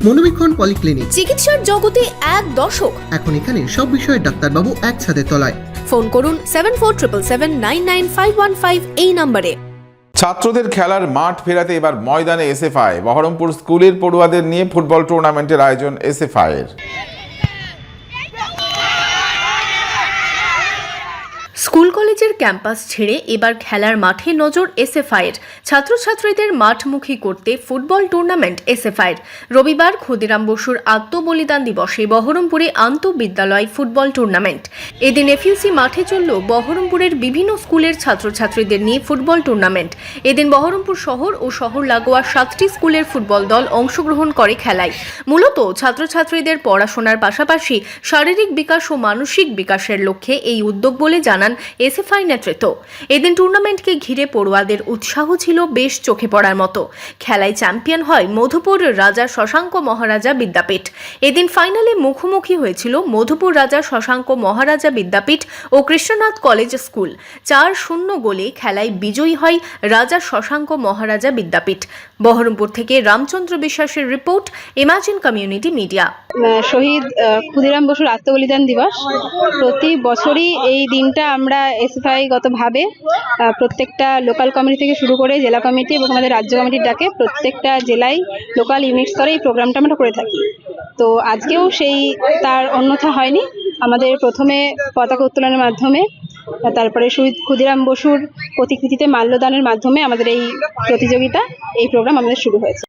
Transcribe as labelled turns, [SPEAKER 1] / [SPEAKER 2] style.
[SPEAKER 1] মনোবীক্ষণ polyclinic,
[SPEAKER 2] চিকিৎসার জগতে এক দশক।
[SPEAKER 1] এখন এখানে সব বিষয়ে ডাক্তারবাবু এক ছাদের তলায়।
[SPEAKER 2] ফোন করুন 7477799515 এই নম্বরে।
[SPEAKER 3] ছাত্রদের খেলার মাঠ ফেরাতে এবার ময়দানে এসএফআই। বহরমপুর স্কুলের পড়ুয়াদের নিয়ে ফুটবল টুর্নামেন্টের আয়োজন এসএফআই এর।
[SPEAKER 2] স্কুল কলেজের ক্যাম্পাস ছেড়ে এবার খেলার মাঠে নজর এসএফআই এর। ছাত্রছাত্রীদের মাঠমুখী করতে ফুটবল টুর্নামেন্ট এসএফআই এর। রবিবার ক্ষুদিরাম বসুর আত্মবলিদান দিবসে বহরমপুরে আন্তঃবিদ্যালয় ফুটবল টুর্নামেন্ট। এদিন এফইউসি মাঠে চলল বহরমপুরের বিভিন্ন স্কুলের ছাত্রছাত্রীদের নিয়ে ফুটবল টুর্নামেন্ট। এদিন বহরমপুর শহর ও শহর লাগোয়া 7টি স্কুলের ফুটবল দল অংশগ্রহণ করে খেলায়। মূলত ছাত্রছাত্রীদের পড়াশোনার পাশাপাশি শারীরিক বিকাশ ও মানসিক বিকাশের লক্ষ্যে এই উদ্যোগ বলে জানান এসএফআই নেতৃত্ব। এদিন টুর্নামেন্টকে ঘিরে পড়ুয়াদের উৎসাহ ছিল বেশ চোখে পড়ার মতো। খেলায় চ্যাম্পিয়ন হয় মধুপুর রাজা শশাঙ্ক মহারাজা বিদ্যাপীঠ। এদিন ফাইনালে মুখোমুখি হয়েছিল মধুপুর রাজা শশাঙ্ক মহারাজা বিদ্যাপীঠ ও কৃষ্ণনাথ কলেজ স্কুল। 4-0 গোলে খেলায় বিজয়ী হয় রাজা শশাঙ্ক মহারাজা বিদ্যাপীঠ। বহরমপুর থেকে রামচন্দ্র বিশ্বাসের রিপোর্ট, ইমাজিন কমিউনিটি মিডিয়া।
[SPEAKER 4] শহীদ ক্ষুদিরাম বসুর আত্মবলিদান দিবস প্রতি বছরই এই দিনটা আমরা এসএফআইগতভাবে প্রত্যেকটা লোকাল কমিটি থেকে শুরু করে জেলা কমিটি এবং আমাদের রাজ্য কমিটির ডাকে প্রত্যেকটা জেলায় লোকাল ইউনিট স্তরে এই প্রোগ্রামটা আমরা করে থাকি। তো আজকেও সেই তার অন্যথা হয়নি। আমাদের প্রথমে পতাকা উত্তোলনের মাধ্যমে, তারপরে শহীদ ক্ষুদিরাম বসুর প্রতিকৃতিতে মাল্যদানের মাধ্যমে আমাদের এই প্রতিযোগিতা, এই প্রোগ্রাম আমাদের শুরু হয়েছে।